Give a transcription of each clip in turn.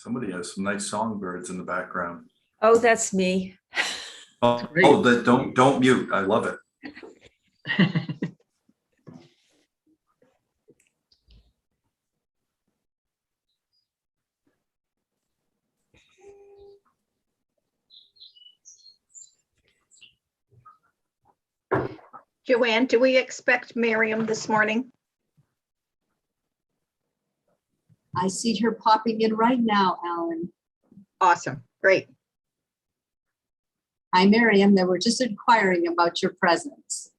Somebody has some nice songbirds in the background. Oh, that's me. Oh, Great. don't mute. I love it. Joanne, do we expect Miriam this morning? I see her popping in right now, Alan. Awesome, great. Hi, Miriam. They were just inquiring about your presence.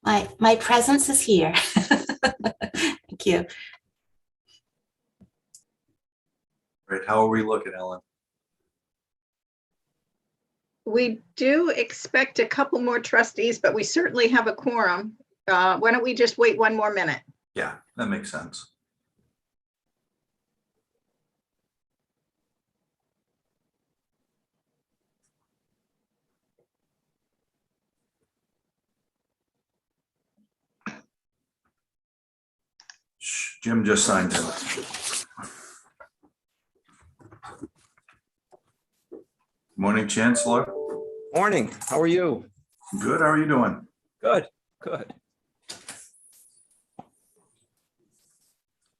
My presence is here. Thank you. Right. How are we looking, Ellen? We do expect a couple more trustees, but we certainly have a quorum. Why don't we just wait one more minute? Yeah, that makes sense. Shh, Jim just signed in. Morning, Chancellor. Morning, how are you? Good. How are you doing? Good, good.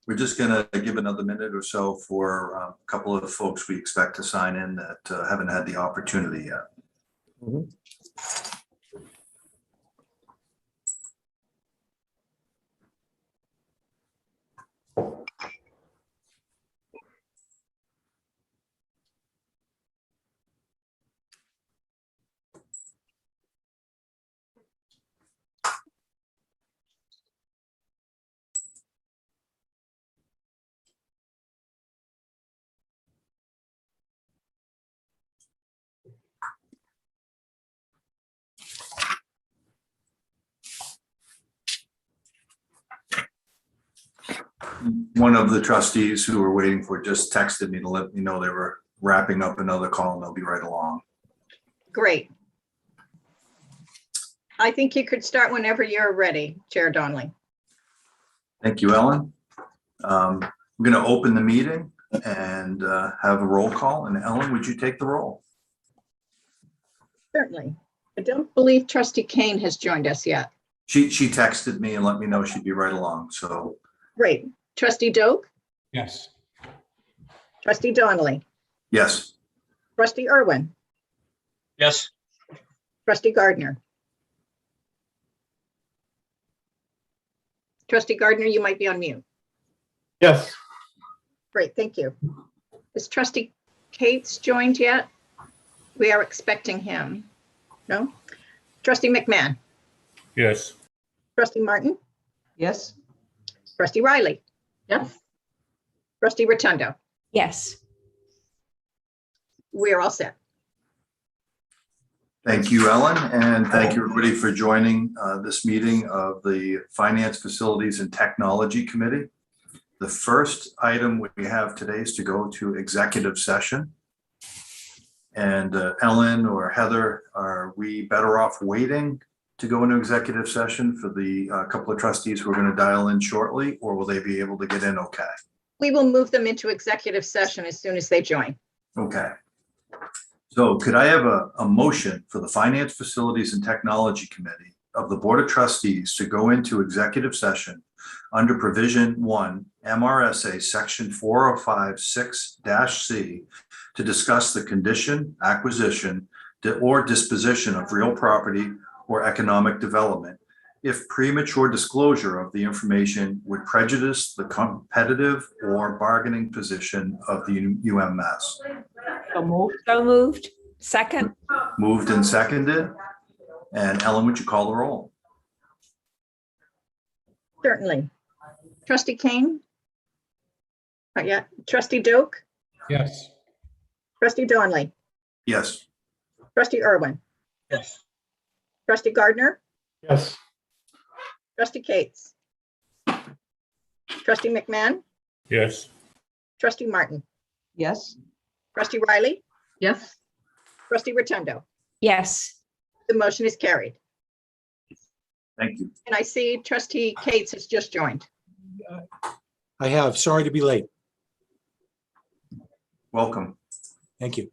We're just going to give another minute or so for a couple of the folks we expect to sign in that haven't had the opportunity yet. Mhm. One of the trustees who were waiting for it just texted me to let me know they were wrapping up another call and they'll be right along. Great. I think you could start whenever you're ready, Chair Donnelly. Thank you, Ellen. I'm going to open the meeting and have a roll call. And Ellen, would you take the roll? Certainly. I don't believe Trustee Kane has joined us yet. She texted me and let me know she'd be right along. So Great. Trustee Doak, Yes. Trustee Donnelly, yes. Trustee Irwin, Yes. Trustee Gardner. Trustee Gardner, you might be on mute. Yes. Great, thank you. Is Trustee Cates joined yet? We are expecting him. No? Trustee McMahon, Yes. Trustee Martin, Yes. Trustee Riley, Yes. Trustee Rotundo. Yes. We are all set. Thank you, Ellen, and thank you everybody for joining this meeting of the Finance, Facilities and Technology Committee. The first item we have today is to go to executive session. And Ellen or Heather, are we better off waiting to go into executive session for the couple of trustees who are going to dial in shortly, or will they be able to get in okay? We will move them into executive session as soon as they join. Okay. So could I have a motion for the Finance, Facilities and Technology Committee of the Board of Trustees to go into executive session under provision 1 MRSA section 4056-C to discuss the condition, acquisition, or disposition of real property or economic development if premature disclosure of the information would prejudice the competitive or bargaining position of the UMS. So moved. So moved. Second. Moved and seconded. And Ellen, would you call the roll? Certainly. Trustee Kane? Not yet. Trustee Doak? Yes. Trustee Donnelly? Yes. Trustee Irwin? Yes. Trustee Gardner? Yes. Trustee Cates? Trustee McMahon? Yes. Trustee Martin? Yes. Trustee Riley? Yes. Trustee Rotundo? Yes. The motion is carried. Thank you. And I see Trustee Cates has just joined. I have. Sorry to be late. Welcome. Thank you.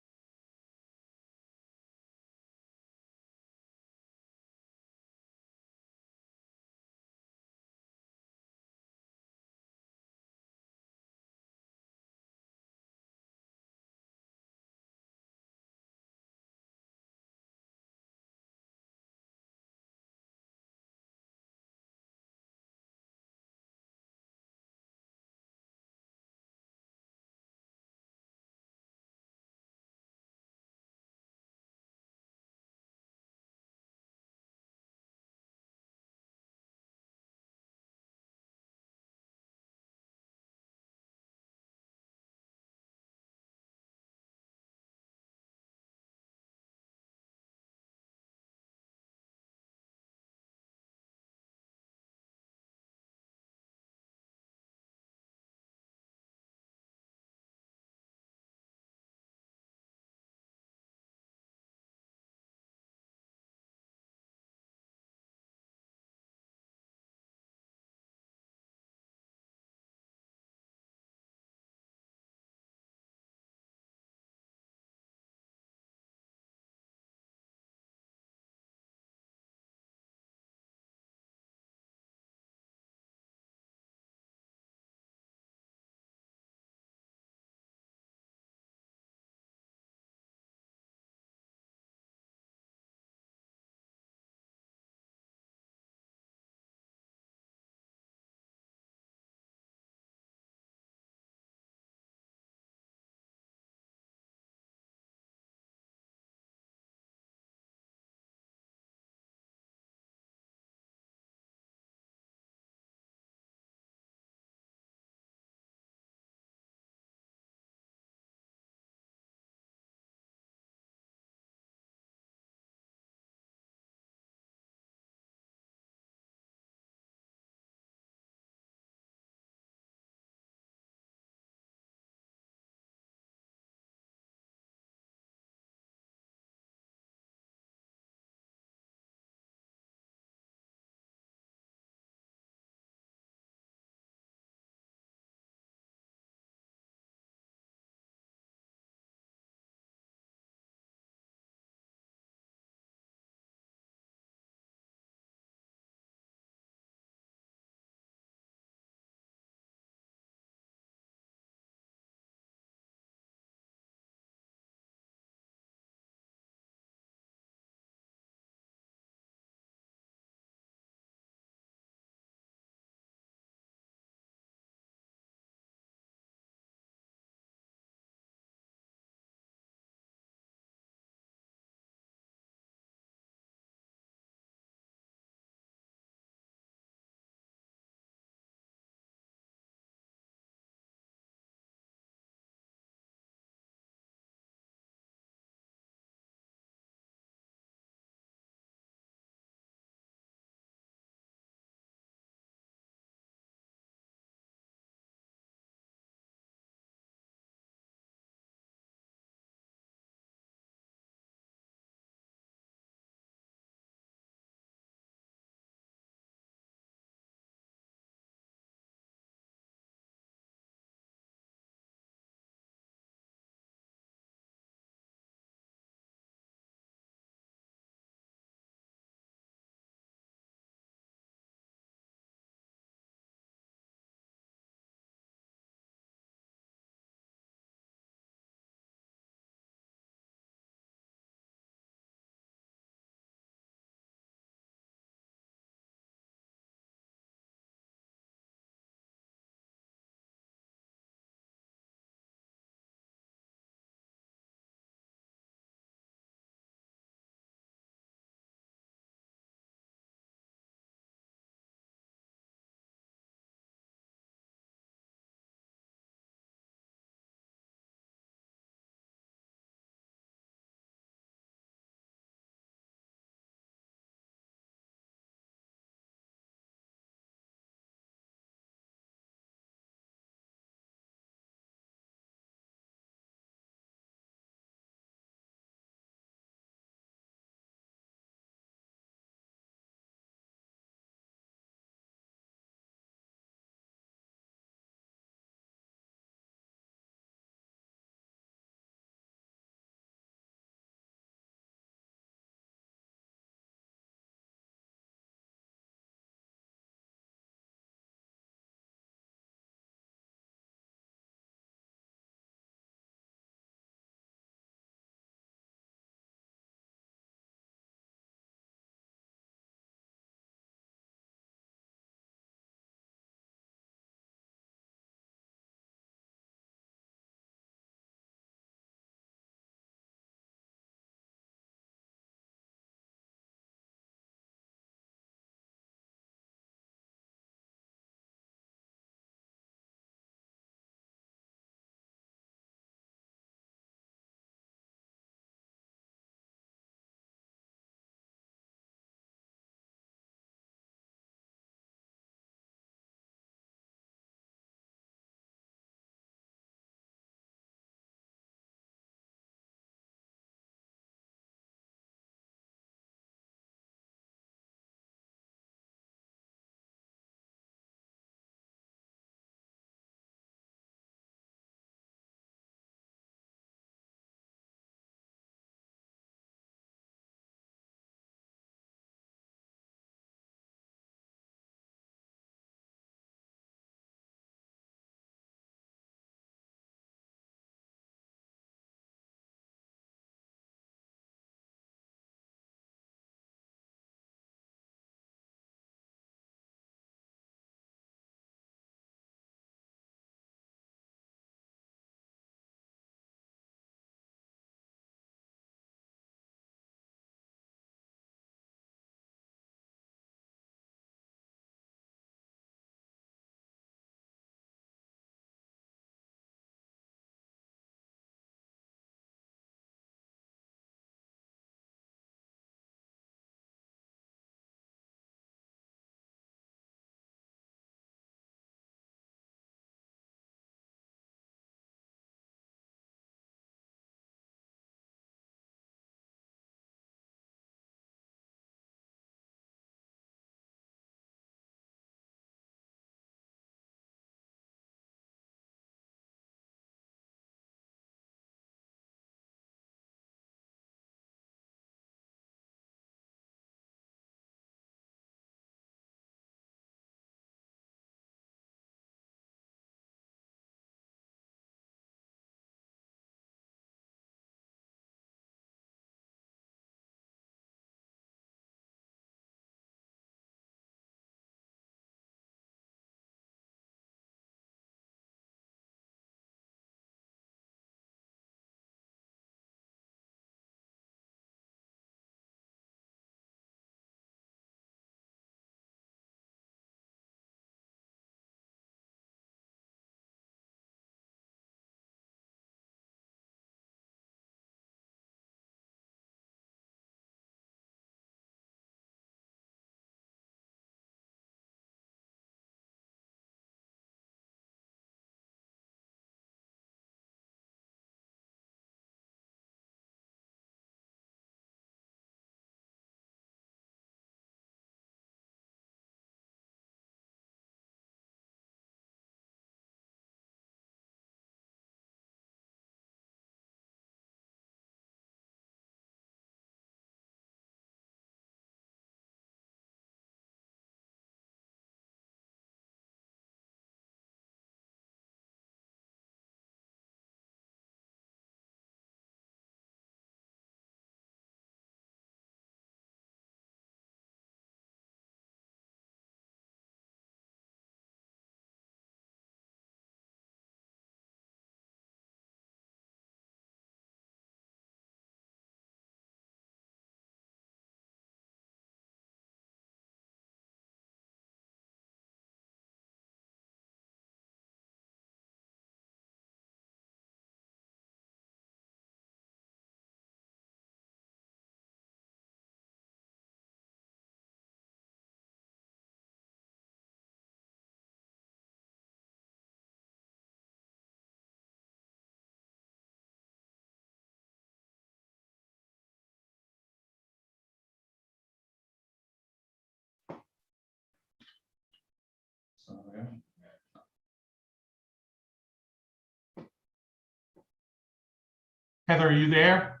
Heather, are you there?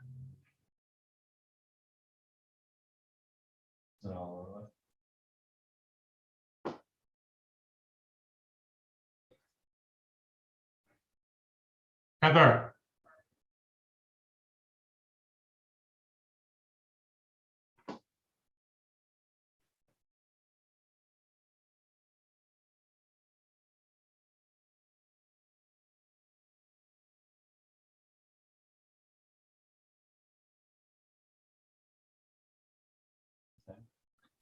Heather.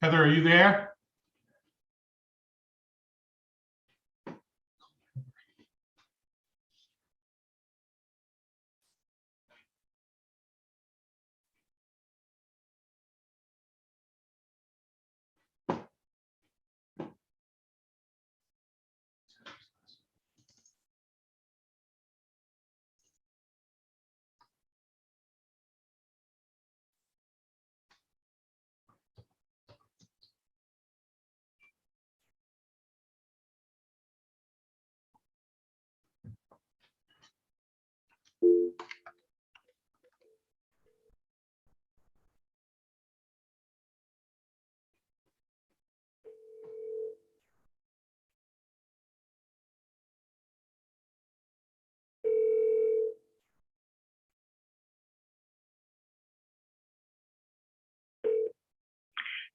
Heather, are you there?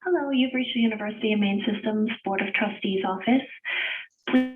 Hello, you've reached the University of Maine Systems Board of Trustees office. Please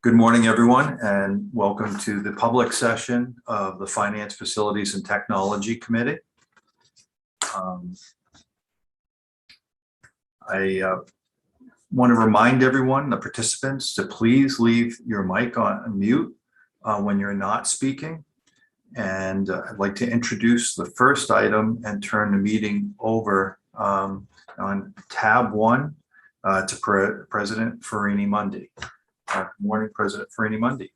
Good morning, everyone, and welcome to the public session of the Finance, Facilities, and Technology Committee. I want to remind everyone, the participants, to please leave your mic on mute when you're not speaking. And I'd like to introduce the first item and turn the meeting over on tab 1 to President Farini Mundy. Good morning, President Farini Mundy.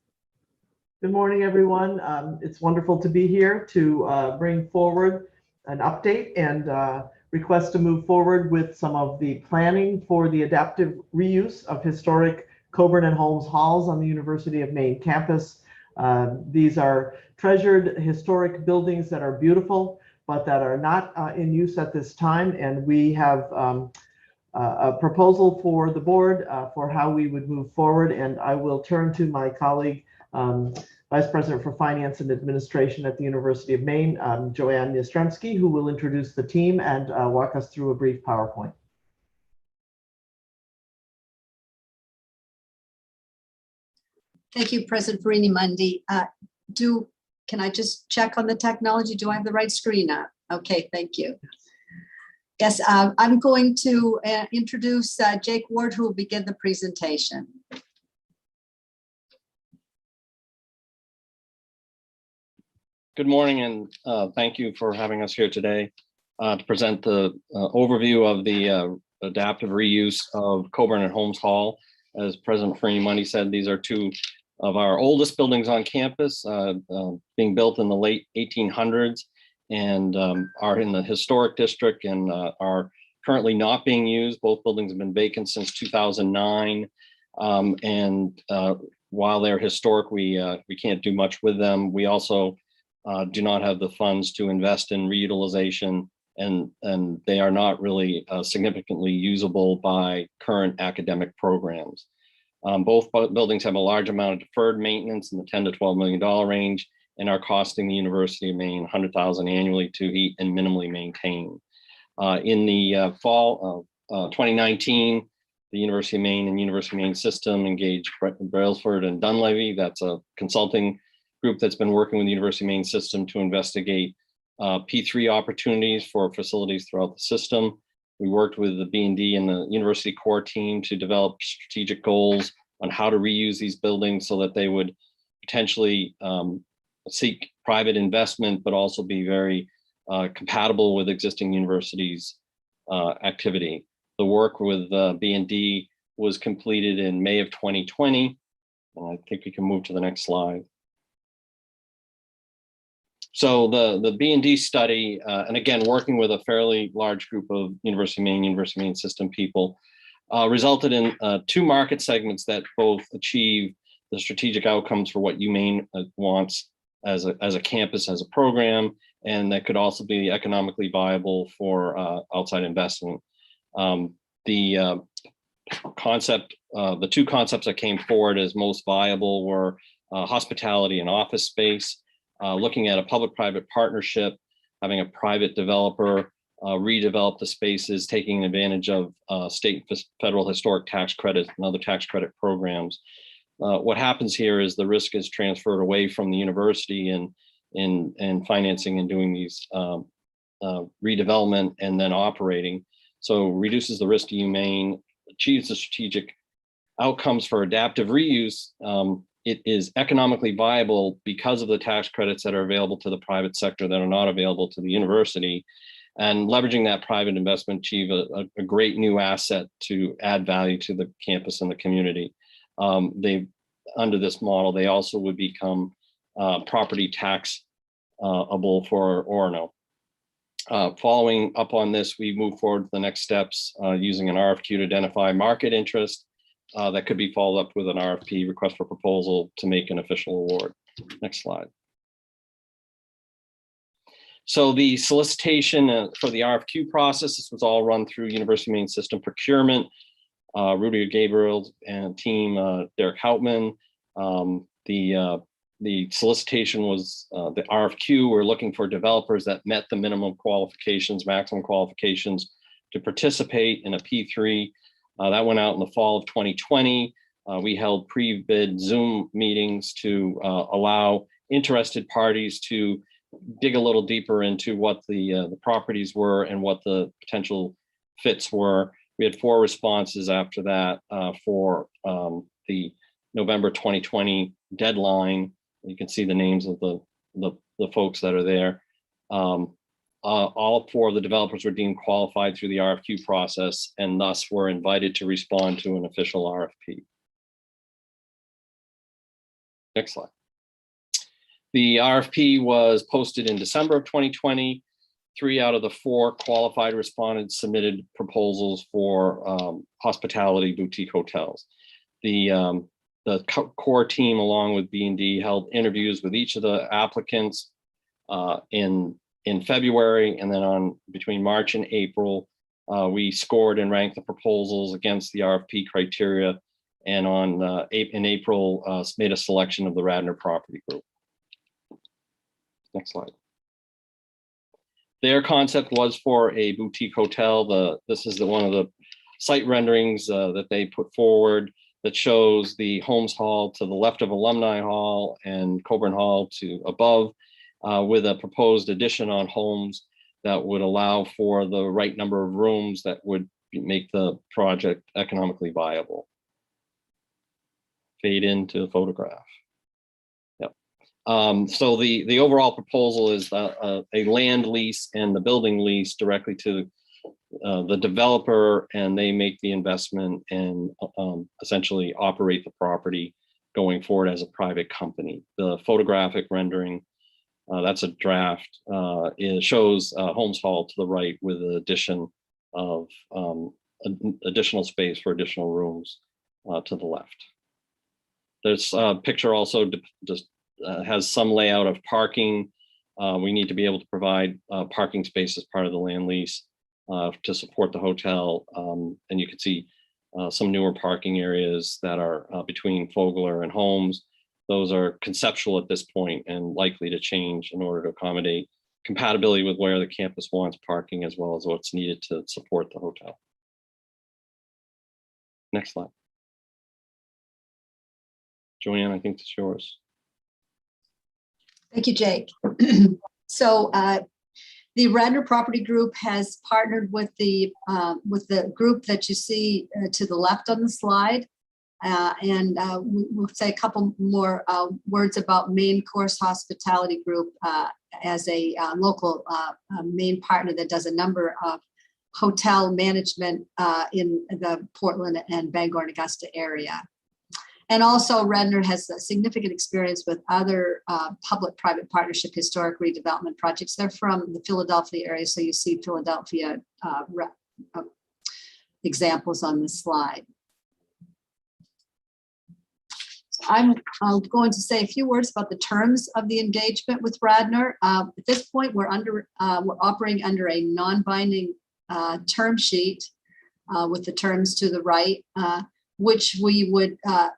Good morning, everyone. It's wonderful to be here to bring forward an update and request to move forward with some of the planning for the adaptive reuse of historic Coburn and Holmes halls on the University of Maine campus. These are treasured historic buildings that are beautiful, but that are not in use at this time. And we have a proposal for the board for how we would move forward. And I will turn to my colleague, Vice President for Finance and Administration at the University of Maine, Joanne Yastrzemski, who will introduce the team and walk us through a brief PowerPoint. Thank you, President Farini Mundy. Can I just check on the technology? Do I have the right screen up? Okay, thank you. Yes, I'm going to introduce Jake Ward, who will begin the presentation. Good morning, and thank you for having us here today to present the overview of the adaptive reuse of Coburn and Holmes Hall. As President Farini Mundy said, these are two of our oldest buildings on campus, being built in the late 1800s, and are in the historic district and are currently not being used. Both buildings have been vacant since 2009, and while they're historic, we can't do much with them. We also do not have the funds to invest in reutilization, and they are not really significantly usable by current academic programs. Both buildings have a large amount of deferred maintenance in the $10 to $12 million range and are costing the University of Maine $100,000 annually to heat and minimally maintain. In the fall of 2019, the University of Maine and University of Maine system engaged Brailsford and Dunleavy. That's a consulting group that's been working with the University of Maine system to investigate P3 opportunities for facilities throughout the system. We worked with the B&D and the university core team to develop strategic goals on how to reuse these buildings so that they would potentially seek private investment, but also be very compatible with existing universities' activity. The work with B&D was completed in May of 2020. And I think we can move to the next slide. So the B&D study, and again, working with a fairly large group of University of Maine system people, resulted in 2 market segments that both achieve the strategic outcomes for what UMaine wants as a campus, as a program, and that could also be economically viable for outside investment. The 2 concepts that came forward as most viable were hospitality and office space. Looking at a public-private partnership, having a private developer redevelop the spaces, taking advantage of state and federal historic tax credits and other tax credit programs. What happens here is the risk is transferred away from the university in financing and doing these redevelopment and then operating. So reduces the risk to UMaine, achieves the strategic outcomes for adaptive reuse. It is economically viable because of the tax credits that are available to the private sector that are not available to the university, and leveraging that private investment achieve a great new asset to add value to the campus and the community. Under this model, they also would become property taxable for Orono. Following up on this, we move forward to the next steps using an RFQ to identify market interest. That could be followed up with an RFP, request for proposal, to make an official award. Next slide. So the solicitation for the RFQ process, this was all run through University of Maine system procurement. Rudy Gabriel and team, Derek Houtman. The solicitation was the RFQ. We're looking for developers that met the minimum qualifications, maximum qualifications to participate in a P3. That went out in the fall of 2020. We held pre-bid Zoom meetings to allow interested parties to dig a little deeper into what the properties were and what the potential fits were. We had 4 responses after that for the November 2020 deadline. You can see the names of the folks that are there. All 4 of the developers were deemed qualified through the RFQ process and thus were invited to respond to an official RFP. Next slide. The RFP was posted in December of 2020. 3 out of the 4 qualified respondents submitted proposals for hospitality boutique hotels. The core team, along with B&D, held interviews with each of the applicants in February, and then between March and April, we scored and ranked the proposals against the RFP criteria, and in April made a selection of the Radnor Property Group. Next slide. Their concept was for a boutique hotel. This is one of the site renderings that they put forward that shows the Holmes Hall to the left of Alumni Hall and Coburn Hall to above, with a proposed addition on Holmes that would allow for the right number of rooms that would make the project economically viable. Fade into the photograph. Yep. So the overall proposal is a land lease and the building lease directly to the developer, and they make the investment and essentially operate the property going forward as a private company. The photographic rendering, that's a draft, it shows Holmes Hall to the right with the addition of additional space for additional rooms to the left. This picture also just has some layout of parking. We need to be able to provide parking space as part of the land lease to support the hotel. And you can see some newer parking areas that are between Fogler and Holmes. Those are conceptual at this point and likely to change in order to accommodate compatibility with where the campus wants parking, as well as what's needed to support the hotel. Next slide. Joanne, I think it's yours. Thank you, Jake. So the Radnor Property Group has partnered with the group that you see to the left on the slide. We'll say a couple more words about Main Course Hospitality Group as a local main partner that does a number of hotel management in the Portland and Bangor and Augusta area. And also Radnor has a significant experience with other public-private partnership historic redevelopment projects. They're from the Philadelphia area, so you see Philadelphia examples on this slide. I'm going to say a few words about the terms of the engagement with Radnor. At this point, we're operating under a non-binding term sheet with the terms to the right, which we would,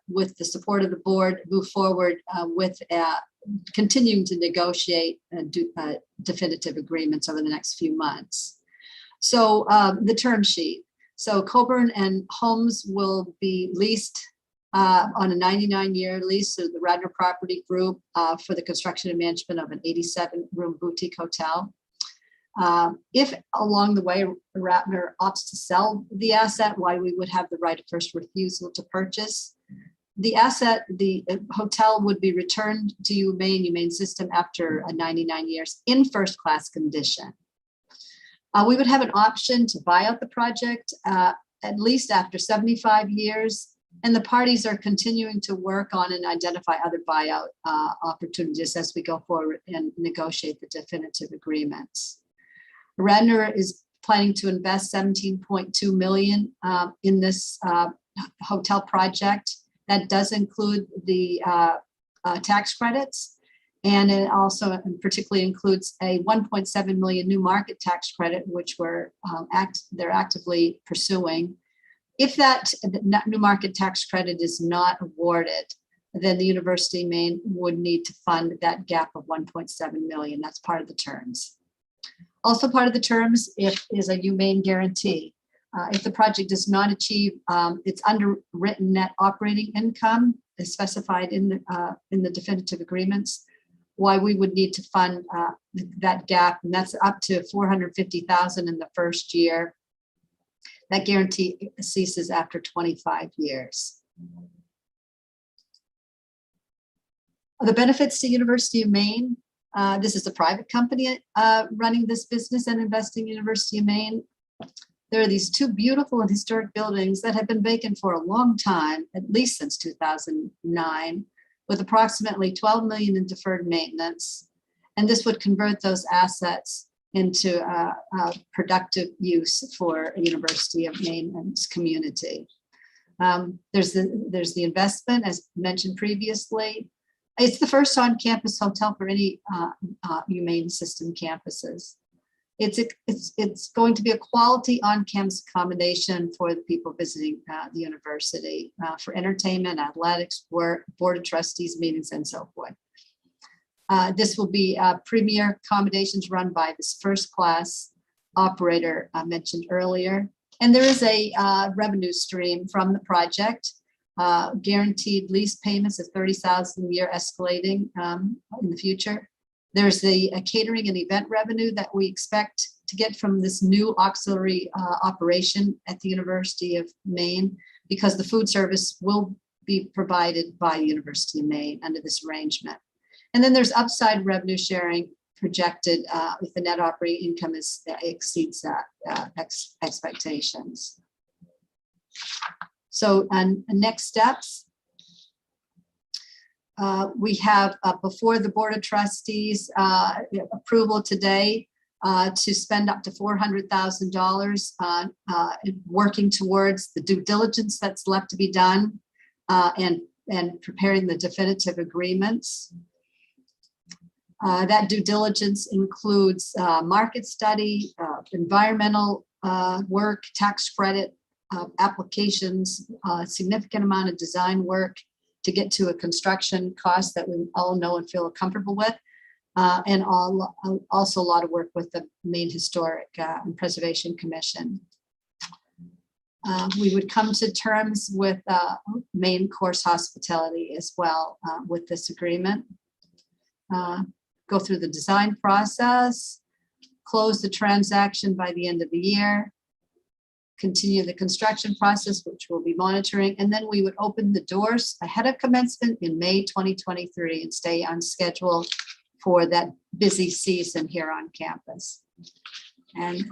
with the support of the board, move forward with continuing to negotiate definitive agreements over the next few months. So the term sheet. So Coburn and Holmes will be leased on a 99-year lease to the Radnor Property Group for the construction and management of an 87-room boutique hotel. If along the way Radnor opts to sell the asset, why we would have the right of first refusal to purchase the asset, the hotel would be returned to UMaine System after 99 years in first-class condition. We would have an option to buy out the project at least after 75 years, and the parties are continuing to work on and identify other buyout opportunities as we go forward and negotiate the definitive agreements. Radnor is planning to invest $17.2 million in this hotel project. That does include the tax credits, and it also particularly includes a $1.7 million new market tax credit, which they're actively pursuing. If that new market tax credit is not awarded, then the University of Maine would need to fund that gap of $1.7 million. That's part of the terms. Also part of the terms is a UMaine guarantee. If the project does not achieve its underwritten net operating income as specified in the definitive agreements, why we would need to fund that gap, and that's up to $450,000 in the first year. That guarantee ceases after 25 years. The benefits to University of Maine. This is a private company running this business and investing in University of Maine. There are these two beautiful and historic buildings that have been vacant for a long time, at least since 2009, with approximately 12 million in deferred maintenance. And this would convert those assets into productive use for University of Maine and its community. There's the investment, as mentioned previously. It's the first on-campus hotel for any Humane System campuses. It's going to be a quality on-campus accommodation for the people visiting the university for entertainment, athletics, work, board of trustees meetings, and so forth. This will be premier accommodations run by this first-class operator I mentioned earlier. And there is a revenue stream from the project, guaranteed lease payments of $30,000 a year escalating in the future. There's the catering and event revenue that we expect to get from this new auxiliary operation at the University of Maine, because the food service will be provided by the University of Maine under this arrangement. And then there's upside revenue sharing projected if the net operating income exceeds expectations. So next steps. We have before the Board of Trustees approval today to spend up to $400,000 on working towards the due diligence that's left to be done and preparing the definitive agreements. That due diligence includes market study, environmental work, tax credit applications, significant amount of design work to get to a construction cost that we all know and feel comfortable with, and also a lot of work with the Maine Historic and Preservation Commission. We would come to terms with Maine Course Hospitality as well with this agreement. Go through the design process, close the transaction by the end of the year, continue the construction process, which we'll be monitoring, and then we would open the doors ahead of commencement in May 2023 and stay on schedule for that busy season here on campus. And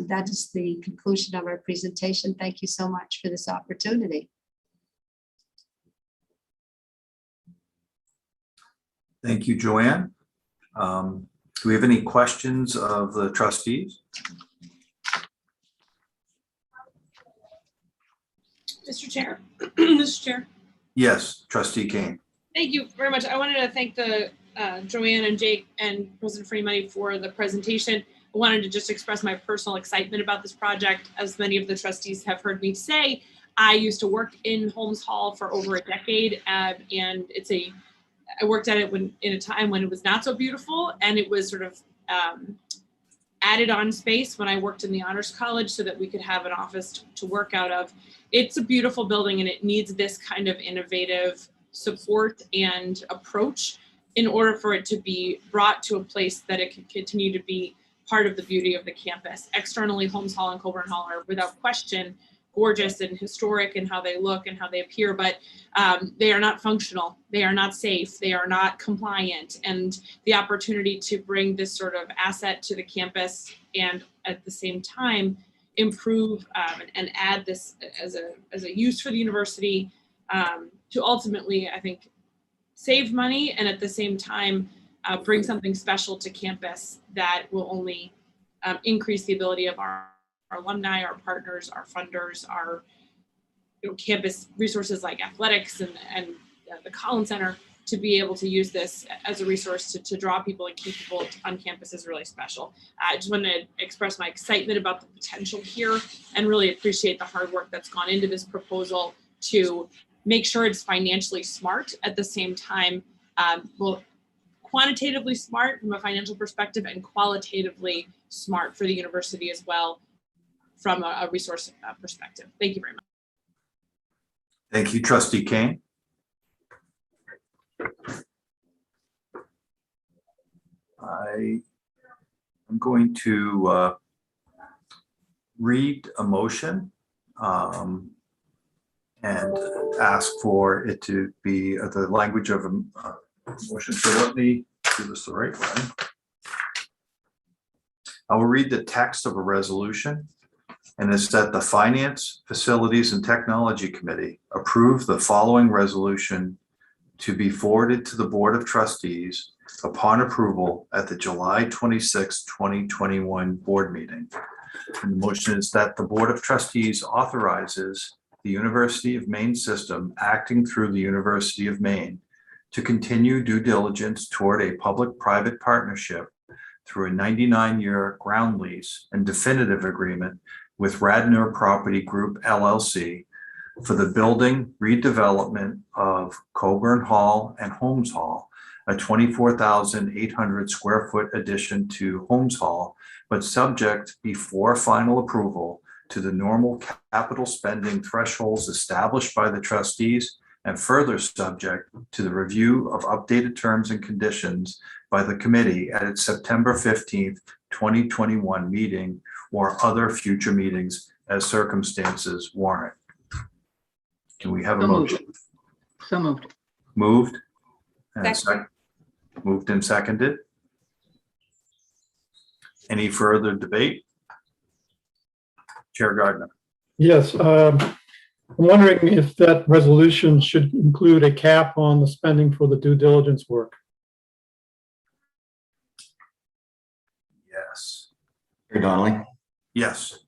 that is the conclusion of our presentation. Thank you so much for this opportunity. Thank you, Joanne. Do we have any questions of the trustees? Mr. Chair, Mr. Chair. Yes, Trustee Kane. Thank you very much. I wanted to thank the Joanne and Jake and President Freemoney for the presentation. I wanted to just express my personal excitement about this project. As many of the trustees have heard me say, I used to work in Holmes Hall for over a decade, and I worked at it in a time when it was not so beautiful, and it was sort of added on space when I worked in the Honors College so that we could have an office to work out of. It's a beautiful building, and it needs this kind of innovative support and approach in order for it to be brought to a place that it can continue to be part of the beauty of the campus. Externally, Holmes Hall and Coburn Hall are without question gorgeous and historic in how they look and how they appear, but they are not functional. They are not safe. They are not compliant. And the opportunity to bring this sort of asset to the campus and at the same time improve and add this as a use for the university to ultimately, I think, save money and at the same time bring something special to campus that will only increase the ability of our alumni, our partners, our funders, our campus resources like athletics and the Collins Center to be able to use this as a resource to draw people and keep people on campus is really special. I just want to express my excitement about the potential here and really appreciate the hard work that's gone into this proposal to make sure it's financially smart at the same time, well, quantitatively smart from a financial perspective and qualitatively smart for the university as well. from a resource perspective. Thank you very much. Thank you, Trustee Kane. I am going to read a motion and ask for it to be the language of a motion. So let me do this the right way. I will read the text of a resolution, and it's that the Finance, Facilities, and Technology Committee approve the following resolution to be forwarded to the Board of Trustees upon approval at the July 26, 2021 board meeting. And the motion is that the Board of Trustees authorizes the University of Maine system acting through the University of Maine to continue due diligence toward a public-private partnership through a 99-year ground lease and definitive agreement with Radnor Property Group LLC for the building redevelopment of Coburn Hall and Holmes Hall, a 24,800 square foot addition to Holmes Hall, but subject before final approval to the normal capital spending thresholds established by the trustees, and further subject to the review of updated terms and conditions by the committee at its September 15th, 2021 meeting or other future meetings as circumstances warrant. Can we have a motion? So moved. Moved. And Second. Moved and seconded. Any further debate? Chair Gardner. Yes, I'm wondering if that resolution should include a cap on the spending for the due diligence work. Yes. Chair Donnelly, Yes.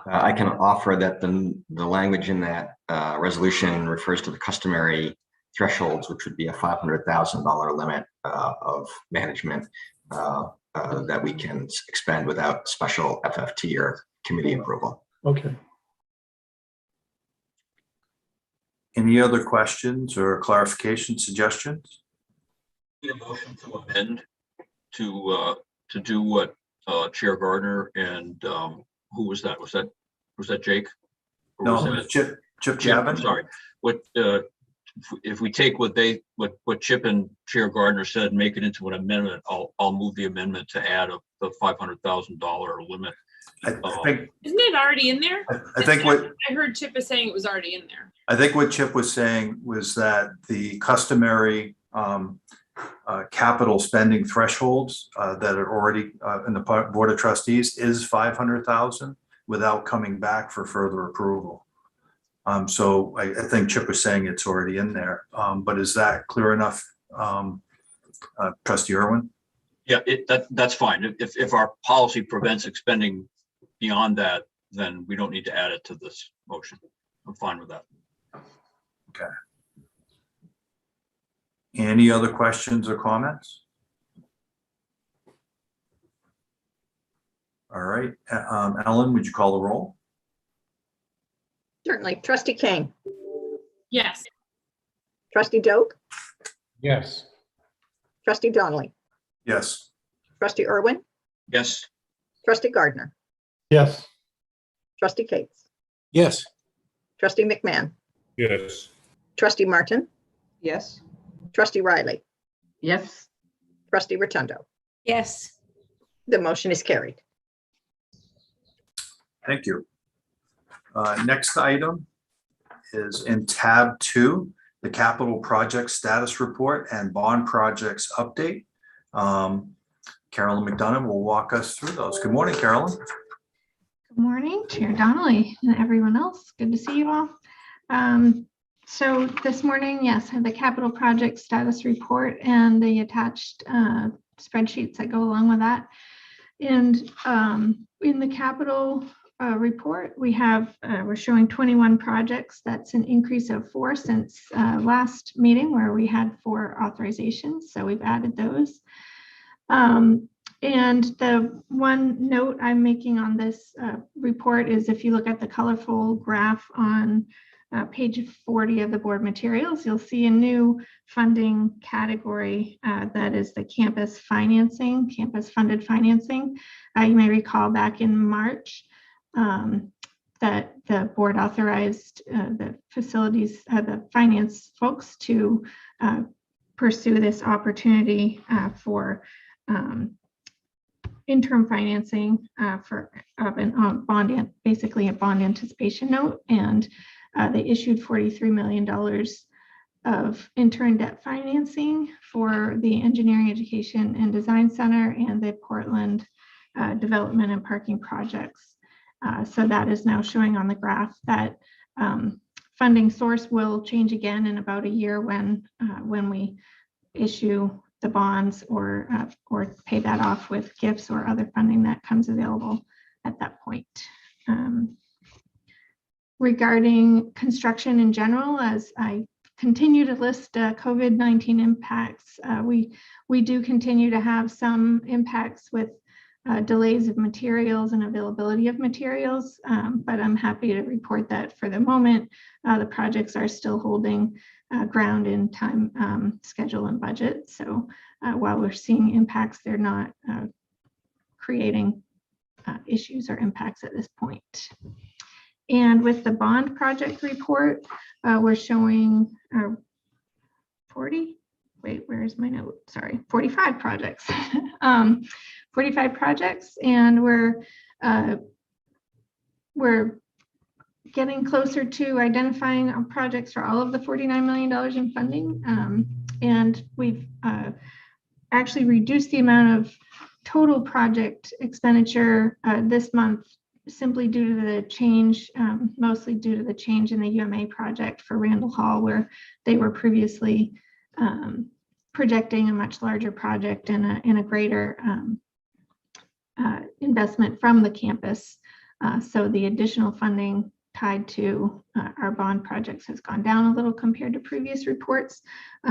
I can offer that the language in that resolution refers to the customary thresholds, which would be a $500,000 limit of management that we can expend without special FFT or committee approval. Okay. Any other questions or clarification suggestions? A motion to amend to do what Chair Gardner and who was that? Was that Jake? Or was No, that Chip Chip? Chapman. Sorry. What if we take what Chip and Chair Gardner said and make it into an amendment? I'll move the amendment to add the $500,000 limit. I think Isn't it already in there? I think what I heard Chip is saying it was already in there. I think what Chip was saying was that the customary capital spending thresholds that are already in the Board of Trustees is 500,000 without coming back for further approval. So I think Chip was saying it's already in there, but is that clear enough, Trustee Irwin? Yeah, that's fine. If our policy prevents expending beyond that, then we don't need to add it to this motion. I'm fine with that. Okay. Any other questions or comments? All right, Ellen, would you call the roll? Certainly. Trustee Kane, Yes. Trustee Doak, Yes. Trustee Donnelly, Yes. Trustee Irwin, Yes. Trustee Gardner, Yes. Trustee Cates, Yes. Trustee McMahon, Yes. Trustee Martin, Yes. Trustee Riley, Yes. Trustee Rotundo. Yes. The motion is carried. Thank you. Next item is in tab 2, the capital project status report and bond projects update. Carolyn McDonough will walk us through those. Good morning, Carolyn. Good morning, Chair Donnelly and everyone else. Good to see you all. So this morning, yes, I have the capital project status report and the attached spreadsheets that go along with that. And in the capital report, we're showing 21 projects. That's an increase of 4 since last meeting where we had 4 authorizations. So we've added those. And the one note I'm making on this report is if you look at the colorful graph on page 40 of the board materials, you'll see a new funding category that is the campus financing, campus funded financing. You may recall back in March, that the board authorized the facilities, the finance folks to pursue this opportunity for interim financing for bond, basically a bond anticipation note, and they issued $43 million of interim debt financing for the Engineering, Education, and Design Center and the Portland development and parking projects. So that is now showing on the graph. That funding source will change again in about a year when we issue the bonds or pay that off with gifts or other funding that comes available at that point. Regarding construction in general, as I continue to list COVID-19 impacts, we do continue to have some impacts with delays of materials and availability of materials, but I'm happy to report that for the moment, the projects are still holding ground in time, schedule, and budget. So while we're seeing impacts, they're not creating issues or impacts at this point. And with the bond project report, we're showing 45 projects. 45 projects, and we're getting closer to identifying projects for all of the $49 million in funding. And we've actually reduced the amount of total project expenditure this month simply due to the change, mostly due to the change in the UMA project for Randall Hall, where they were previously projecting a much larger project and a greater investment from the campus. So the additional funding tied to our bond projects has gone down a little compared to previous reports,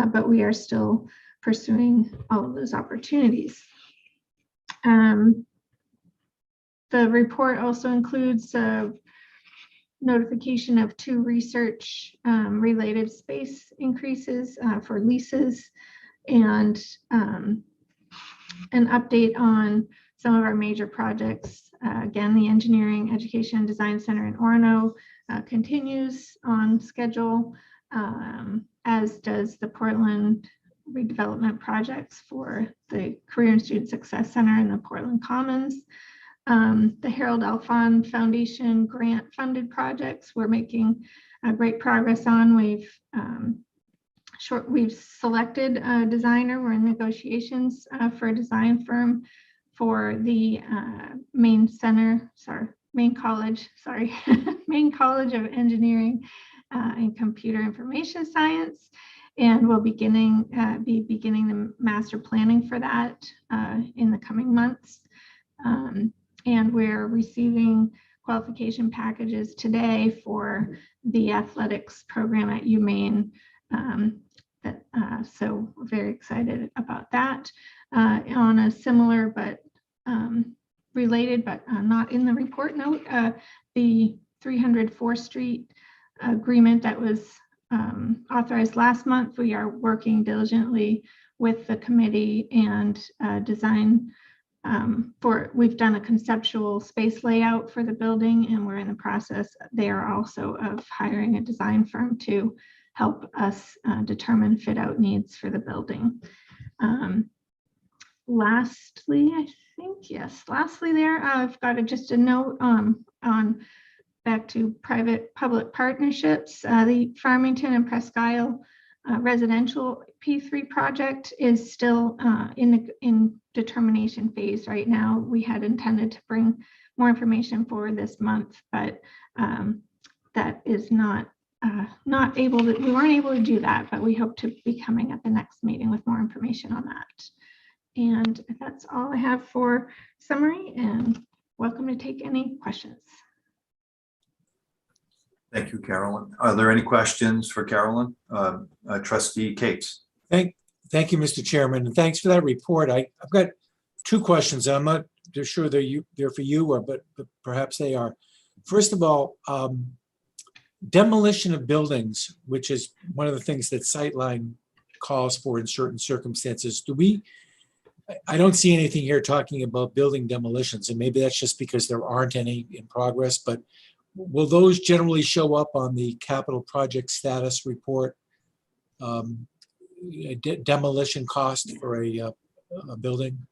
but we are still pursuing all of those opportunities. The report also includes a notification of 2 research related space increases for leases, and an update on some of our major projects. Again, the Engineering, Education, and Design Center in Orono continues on schedule, as does the Portland redevelopment projects for the Career and Student Success Center and the Portland Commons. The Harold Alfond Foundation grant funded projects we're making great progress on. We've selected a designer. We're in negotiations for a design firm for the Maine College of Engineering and Computer Information Science. And we'll be beginning the master planning for that in the coming months. And we're receiving qualification packages today for the athletics program at UMaine. So we're very excited about that. On a similar but related, but not in the report note, the 304th Street agreement that was authorized last month, we are working diligently with the committee and design we've done a conceptual space layout for the building, and we're in the process there also of hiring a design firm to help us determine fit out needs for the building. Lastly, there, I've got just a note on back to private-public partnerships. The Farmington and Presque Isle residential P3 project is still in determination phase right now. We had intended to bring more information forward this month, but that is not able to, we weren't able to do that, but we hope to be coming at the next meeting with more information on that. And that's all I have for summary, and welcome to take any questions. Thank you, Carolyn. Are there any questions for Carolyn? Trustee Cates. Thank you, Mr. Chairman, and thanks for that report. I've got 2 questions. I'm not sure they're for you, but perhaps they are. First of all, demolition of buildings, which is one of the things that Sightline calls for in certain circumstances. Do we I don't see anything here talking about building demolitions, and maybe that's just because there aren't any in progress, but will those generally show up on the capital project status report? Demolition cost for a building?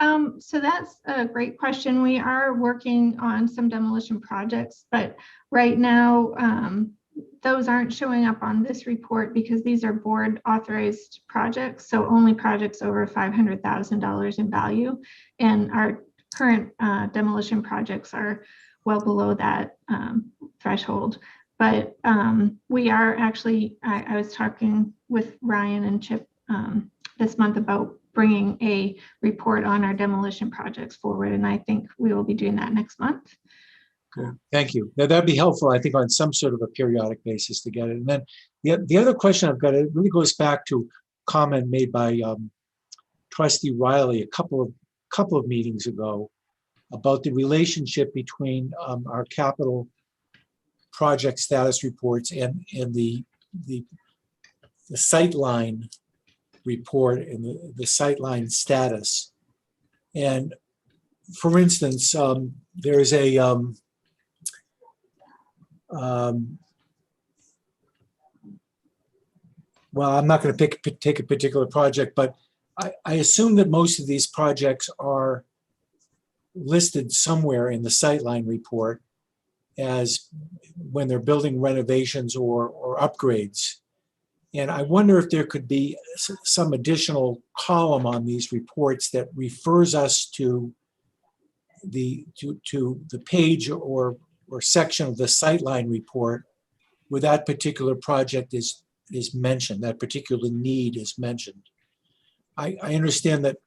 So that's a great question. We are working on some demolition projects, but right now, those aren't showing up on this report because these are board authorized projects. So only projects over $500,000 in value. And our current demolition projects are well below that threshold. But we are actually, I was talking with Ryan and Chip this month about bringing a report on our demolition projects forward. And I think we will be doing that next month. Good. Thank you. That'd be helpful, I think, on some sort of a periodic basis to get it. And then the other question I've got, it really goes back to a comment made by Trustee Riley a couple of meetings ago about the relationship between our capital project status reports and the sightline report and the sightline status. And for instance, there's a well, I'm not going to take a particular project, but I assume that most of these projects are listed somewhere in the sightline report as when they're building renovations or upgrades. And I wonder if there could be some additional column on these reports that refers us to the page or section of the sightline report where that particular project is mentioned, that particular need is mentioned. I understand that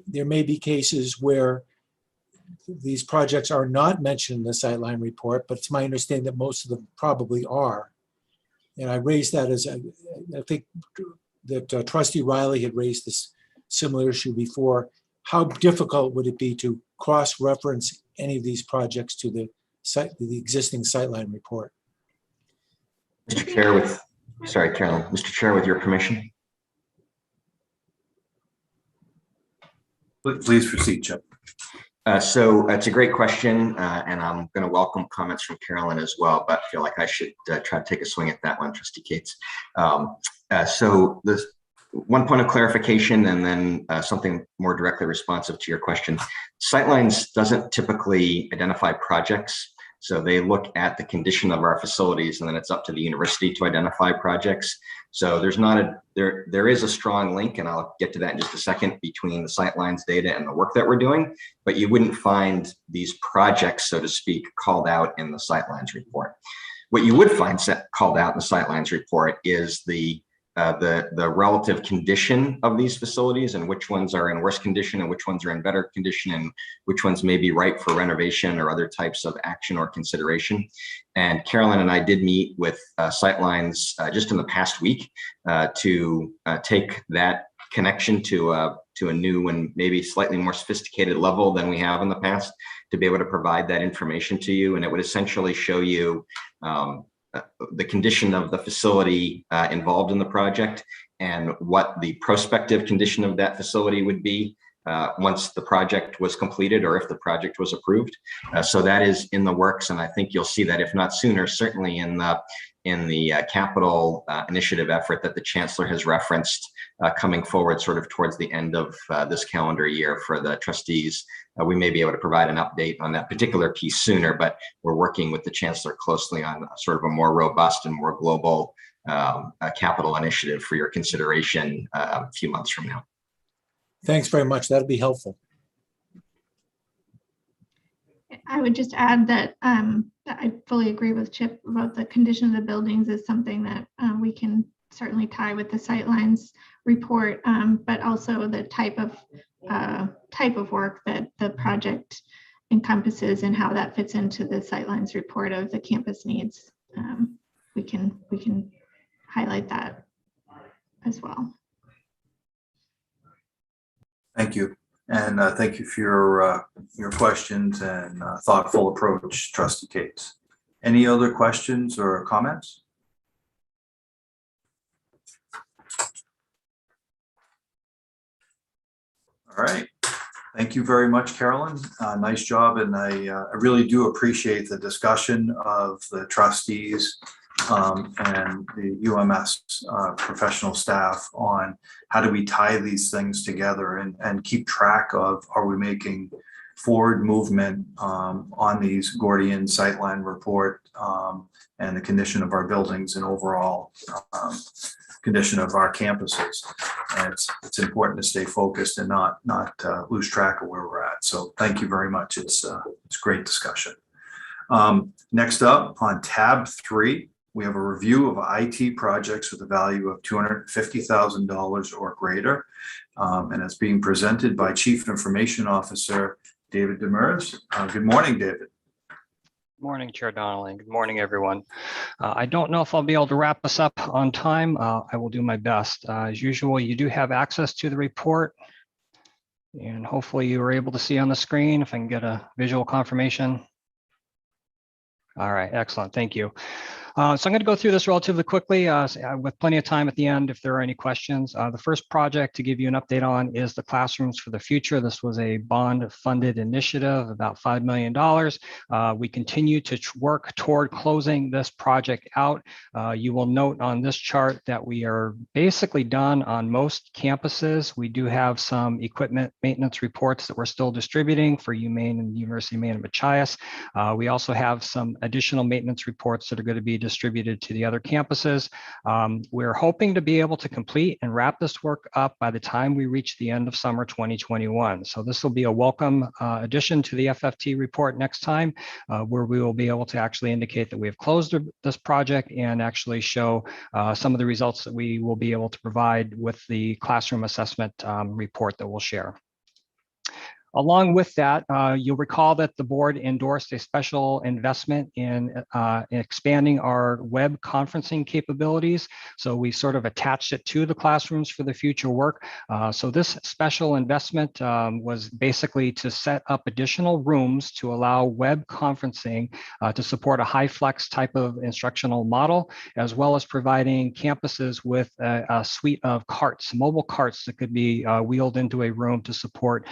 there may be cases where these projects are not mentioned in the sightline report, but it's my understanding that most of them probably are. And I raised that as I think that Trustee Riley had raised this similar issue before. How difficult would it be to cross-reference any of these projects to the existing sightline report? Mr. Chair, sorry, Carolyn. Mr. Chair, with your permission. Please proceed, Chip. So it's a great question, and I'm going to welcome comments from Carolyn as well, but I feel like I should try to take a swing at that one, Trustee Cates. So this one point of clarification and then something more directly responsive to your question. Sightlines doesn't typically identify projects. So they look at the condition of our facilities, and then it's up to the university to identify projects. So there is a strong link, and I'll get to that in just a second, between the sightlines data and the work that we're doing, but you wouldn't find these projects, so to speak, called out in the sightlines report. What you would find called out in the sightlines report is the relative condition of these facilities and which ones are in worse condition and which ones are in better condition and which ones may be ripe for renovation or other types of action or consideration. And Carolyn and I did meet with Sightlines just in the past week to take that connection to a new and maybe slightly more sophisticated level than we have in the past to be able to provide that information to you. And it would essentially show you the condition of the facility involved in the project and what the prospective condition of that facility would be once the project was completed or if the project was approved. So that is in the works, and I think you'll see that, if not sooner, certainly in the capital initiative effort that the Chancellor has referenced coming forward sort of towards the end of this calendar year for the trustees. We may be able to provide an update on that particular piece sooner, but we're working with the Chancellor closely on sort of a more robust and more global capital initiative for your consideration a few months from now. Thanks very much. That'll be helpful. I would just add that I fully agree with Chip about the condition of the buildings is something that we can certainly tie with the sightlines report, but also the type of work that the project encompasses and how that fits into the sightlines report of the campus needs. We can highlight that as well. Thank you. And thank you for your questions and thoughtful approach, Trustee Cates. Any other questions or comments? All right. Thank you very much, Carolyn. Nice job. And I really do appreciate the discussion of the trustees and the UMS professional staff on how do we tie these things together and keep track of, are we making forward movement on these Gordian sightline report and the condition of our buildings and overall condition of our campuses. And it's important to stay focused and not lose track of where we're at. So thank you very much. It's great discussion. Next up on tab 3, we have a review of IT projects with a value of $250,000 or greater. And it's being presented by Chief Information Officer David Demers. Good morning, David. Good morning, Chair Donnelly. Good morning, everyone. I don't know if I'll be able to wrap this up on time. I will do my best. As usual, you do have access to the report, and hopefully you were able to see on the screen if I can get a visual confirmation. All right, excellent. Thank you. So I'm going to go through this relatively quickly with plenty of time at the end if there are any questions. The first project to give you an update on is the Classrooms for the Future. This was a bond-funded initiative, about $5 million. We continue to work toward closing this project out. You will note on this chart that we are basically done on most campuses. We do have some equipment maintenance reports that we're still distributing for UMaine and University of Maine at Machias. We also have some additional maintenance reports that are going to be distributed to the other campuses. We're hoping to be able to complete and wrap this work up by the time we reach the end of summer 2021. So this will be a welcome addition to the FFT report next time, where we will be able to actually indicate that we have closed this project and actually show some of the results that we will be able to provide with the classroom assessment report that we'll share. Along with that, you'll recall that the board endorsed a special investment in expanding our web conferencing capabilities. So we sort of attached it to the Classrooms for the Future work. So this special investment was basically to set up additional rooms to allow web conferencing to support a high flex type of instructional model, as well as providing campuses with a suite of carts, mobile carts that could be wheeled into a room to support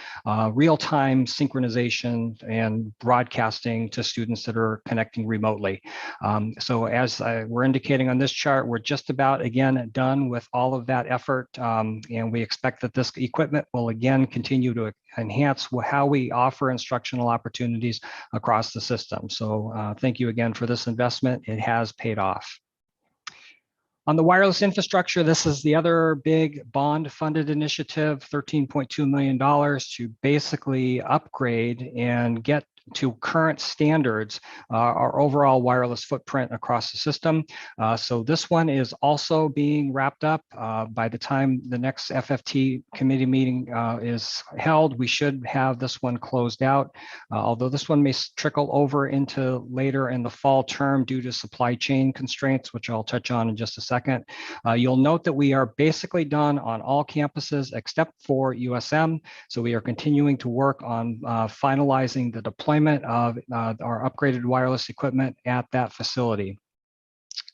real-time synchronization and broadcasting to students that are connecting remotely. So as we're indicating on this chart, we're just about, again, done with all of that effort. And we expect that this equipment will, again, continue to enhance how we offer instructional opportunities across the system. So thank you again for this investment. It has paid off. On the wireless infrastructure, this is the other big bond-funded initiative, $13.2 million to basically upgrade and get to current standards our overall wireless footprint across the system. So this one is also being wrapped up. By the time the next FFT committee meeting is held, we should have this one closed out. Although this one may trickle over into later in the fall term due to supply chain constraints, which I'll touch on in just a second. You'll note that we are basically done on all campuses except for USM. So we are continuing to work on finalizing the deployment of our upgraded wireless equipment at that facility.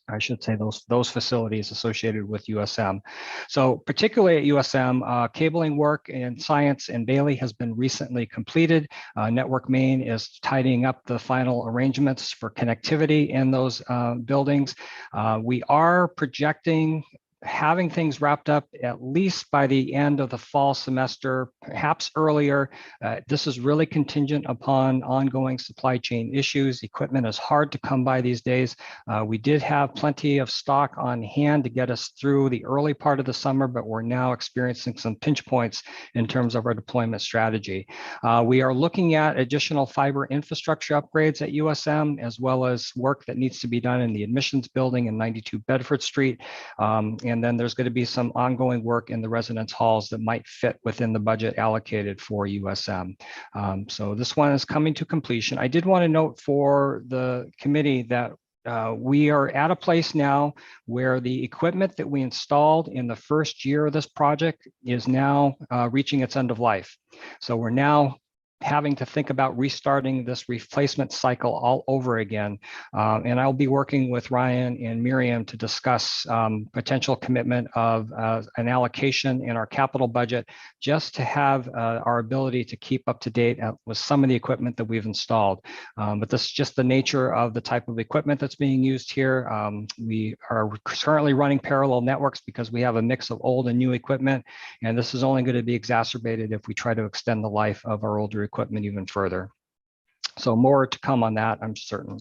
I should say those facilities associated with USM. So particularly at USM, cabling work in Science and Bailey has been recently completed. Network Maine is tidying up the final arrangements for connectivity in those buildings. We are projecting having things wrapped up at least by the end of the fall semester, perhaps earlier. This is really contingent upon ongoing supply chain issues. Equipment is hard to come by these days. We did have plenty of stock on hand to get us through the early part of the summer, but we're now experiencing some pinch points in terms of our deployment strategy. We are looking at additional fiber infrastructure upgrades at USM, as well as work that needs to be done in the admissions building in 92 Bedford Street. And then there's going to be some ongoing work in the residence halls that might fit within the budget allocated for USM. So this one is coming to completion. I did want to note for the committee that we are at a place now where the equipment that we installed in the first year of this project is now reaching its end of life. So we're now having to think about restarting this replacement cycle all over again. And I'll be working with Ryan and Miriam to discuss potential commitment of an allocation in our capital budget just to have our ability to keep up to date with some of the equipment that we've installed. But this is just the nature of the type of equipment that's being used here. We are currently running parallel networks because we have a mix of old and new equipment, and this is only going to be exacerbated if we try to extend the life of our older equipment even further. So more to come on that, I'm certain.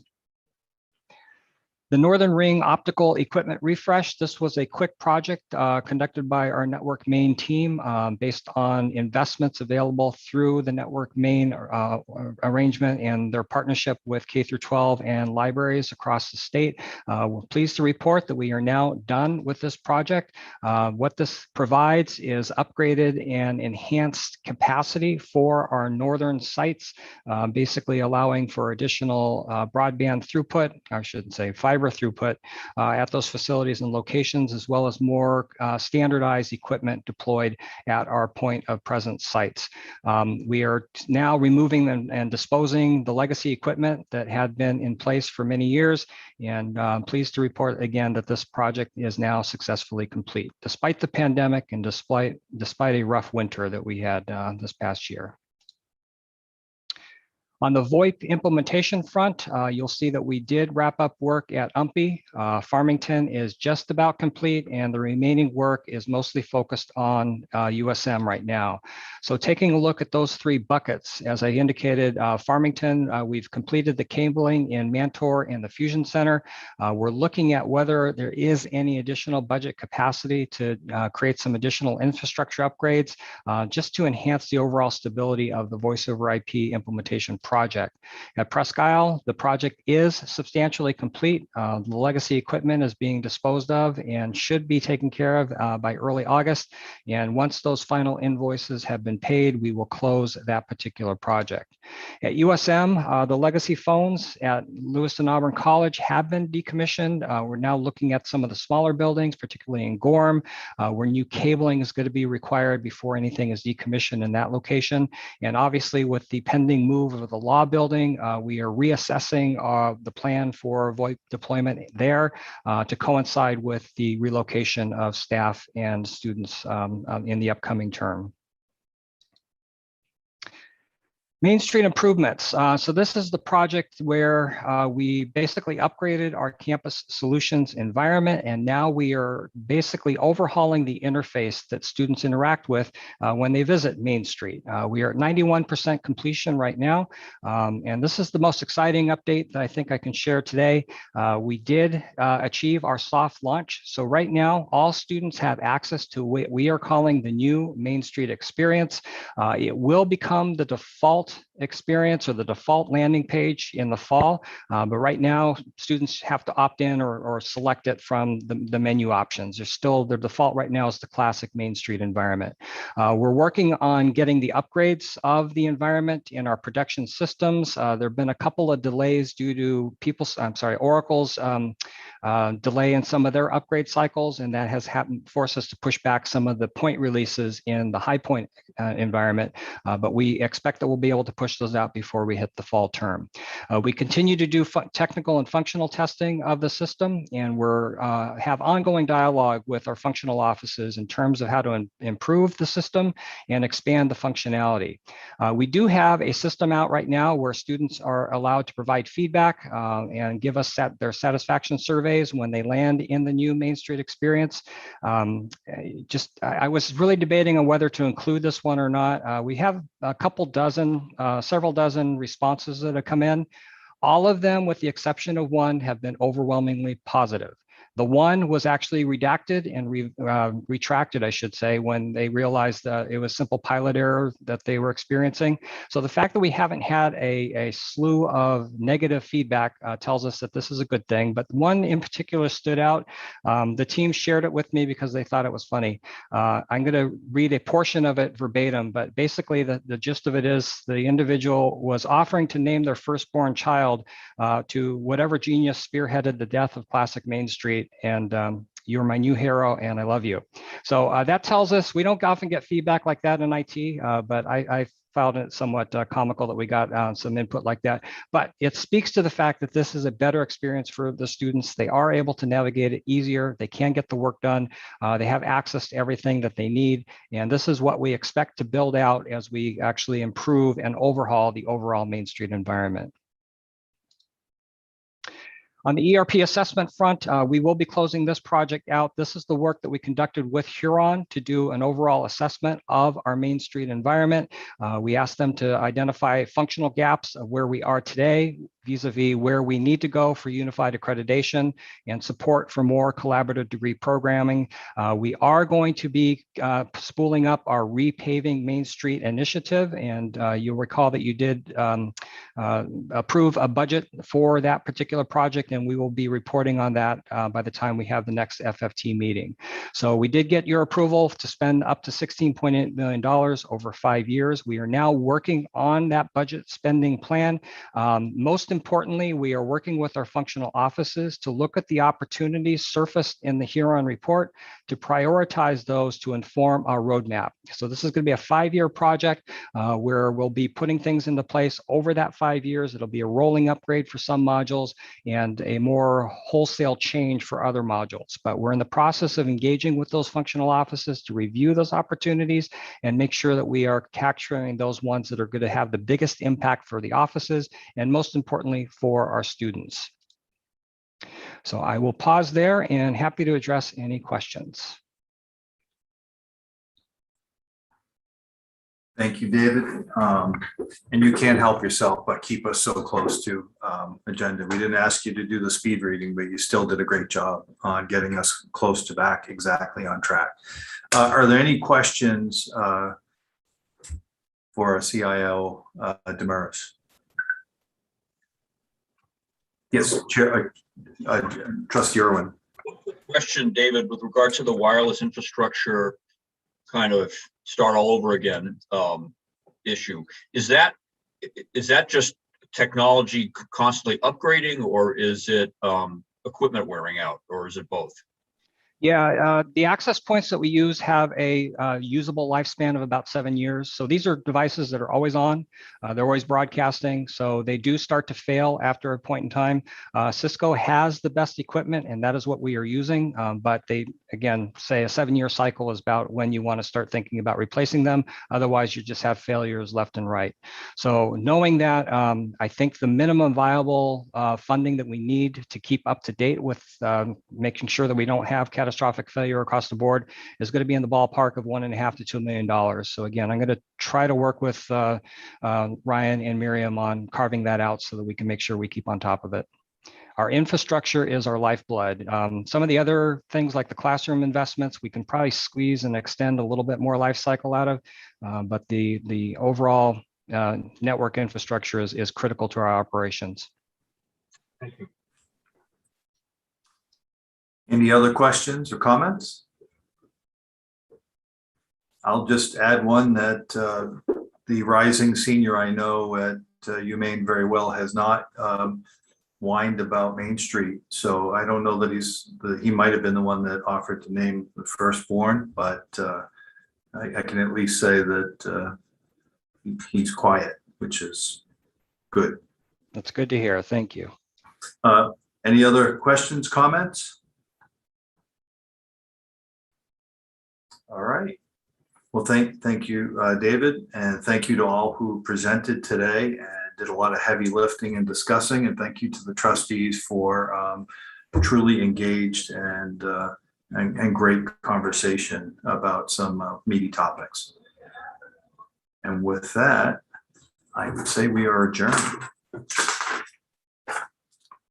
The Northern Ring optical equipment refresh. This was a quick project conducted by our Network Maine team based on investments available through the Network Maine arrangement and their partnership with K through 12 and libraries across the state. We're pleased to report that we are now done with this project. What this provides is upgraded and enhanced capacity for our northern sites, basically allowing for additional broadband throughput, I should say fiber throughput at those facilities and locations, as well as more standardized equipment deployed at our point of presence sites. We are now removing and disposing the legacy equipment that had been in place for many years, and pleased to report again that this project is now successfully complete, despite the pandemic and despite a rough winter that we had this past year. On the VoIP implementation front, you'll see that we did wrap up work at UMPI. Farmington is just about complete, and the remaining work is mostly focused on USM right now. So taking a look at those three buckets, as I indicated, Farmington, we've completed the cabling in Mantor and the Fusion Center. We're looking at whether there is any additional budget capacity to create some additional infrastructure upgrades just to enhance the overall stability of the voice over IP implementation project. At Presque Isle, the project is substantially complete. The legacy equipment is being disposed of and should be taken care of by early August. And once those final invoices have been paid, we will close that particular project. At USM, the legacy phones at Lewiston Auburn College have been decommissioned. We're now looking at some of the smaller buildings, particularly in Gorham, where new cabling is going to be required before anything is decommissioned in that location. And obviously, with the pending move of the law building, we are reassessing the plan for VoIP deployment there to coincide with the relocation of staff and students in the upcoming term. Main Street improvements. So this is the project where we basically upgraded our campus solutions environment, and now we are basically overhauling the interface that students interact with when they visit Main Street. We are at 91% completion right now, and this is the most exciting update that I think I can share today. We did achieve our soft launch. So right now, all students have access to what we are calling the new Main Street experience. It will become the default experience or the default landing page in the fall. But right now, students have to opt in or select it from the menu options. Their default right now is the classic Main Street environment. We're working on getting the upgrades of the environment in our production systems. There have been a couple of delays due to Oracle's delay in some of their upgrade cycles, and that has forced us to push back some of the point releases in the High Point environment. But we expect that we'll be able to push those out before we hit the fall term. We continue to do technical and functional testing of the system, and we're have ongoing dialogue with our functional offices in terms of how to improve the system and expand the functionality. We do have a system out right now where students are allowed to provide feedback and give us their satisfaction surveys when they land in the new Main Street experience. I was really debating on whether to include this one or not. We have a couple dozen, several dozen responses that have come in. All of them, with the exception of one, have been overwhelmingly positive. The one was actually redacted and retracted, I should say, when they realized that it was simple pilot error that they were experiencing. So the fact that we haven't had a slew of negative feedback tells us that this is a good thing. But one in particular stood out. The team shared it with me because they thought it was funny. I'm going to read a portion of it verbatim, but basically the gist of it is the individual was offering to name their firstborn child to whatever genius spearheaded the death of classic Main Street. And you're my new hero, and I love you. So that tells us we don't often get feedback like that in IT, but I found it somewhat comical that we got some input like that, but it speaks to the fact that this is a better experience for the students. They are able to navigate it easier. They can get the work done. They have access to everything that they need. And this is what we expect to build out as we actually improve and overhaul the overall Main Street environment. On the ERP assessment front, we will be closing this project out. This is the work that we conducted with Huron to do an overall assessment of our Main Street environment. We asked them to identify functional gaps of where we are today, vis-a-vis where we need to go for unified accreditation and support for more collaborative degree programming. We are going to be spooling up our repaving Main Street initiative, and you'll recall that you did approve a budget for that particular project, and we will be reporting on that by the time we have the next FFT meeting. So we did get your approval to spend up to $16.8 million over 5 years. We are now working on that budget spending plan. Most importantly, we are working with our functional offices to look at the opportunities surfaced in the Huron report to prioritize those to inform our roadmap. So this is going to be a 5-year project where we'll be putting things into place over that 5 years. It'll be a rolling upgrade for some modules and a more wholesale change for other modules. But we're in the process of engaging with those functional offices to review those opportunities and make sure that we are capturing those ones that are going to have the biggest impact for the offices and most importantly for our students. So I will pause there and happy to address any questions. Thank you, David. And you can't help yourself but keep us so close to agenda. We didn't ask you to do the speed reading, but you still did a great job on getting us close to back exactly on track. Are there any questions for our CIO, Demers? Yes, Chair, Trustee Irwin. Question, David, with regard to the wireless infrastructure kind of start all over again issue. Is that just technology constantly upgrading, or is it equipment wearing out, or is it both? Yeah, the access points that we use have a usable lifespan of about 7 years. So these are devices that are always on. They're always broadcasting. So they do start to fail after a point in time. Cisco has the best equipment, and that is what we are using. But they, again, say a 7-year cycle is about when you want to start thinking about replacing them. Otherwise, you just have failures left and right. So knowing that, I think the minimum viable funding that we need to keep up to date with making sure that we don't have catastrophic failure across the board is going to be in the ballpark of $1.5 to $2 million. So again, I'm going to try to work with Ryan and Miriam on carving that out so that we can make sure we keep on top of it. Our infrastructure is our lifeblood. Some of the other things like the classroom investments, we can probably squeeze and extend a little bit more life cycle out of, but the overall network infrastructure is critical to our operations. Thank you. Any other questions or comments? I'll just add one that the rising senior I know at UMaine very well has not whined about Main Street. So I don't know that he might have been the one that offered to name the firstborn, but I can at least say that he's quiet, which is good. That's good to hear. Thank you. Any other questions, comments? All right. Well, thank you, David, and thank you to all who presented today and did a lot of heavy lifting and discussing. And thank you to the trustees for truly engaged and great conversation about some meaty topics. And with that, I would say we are adjourned.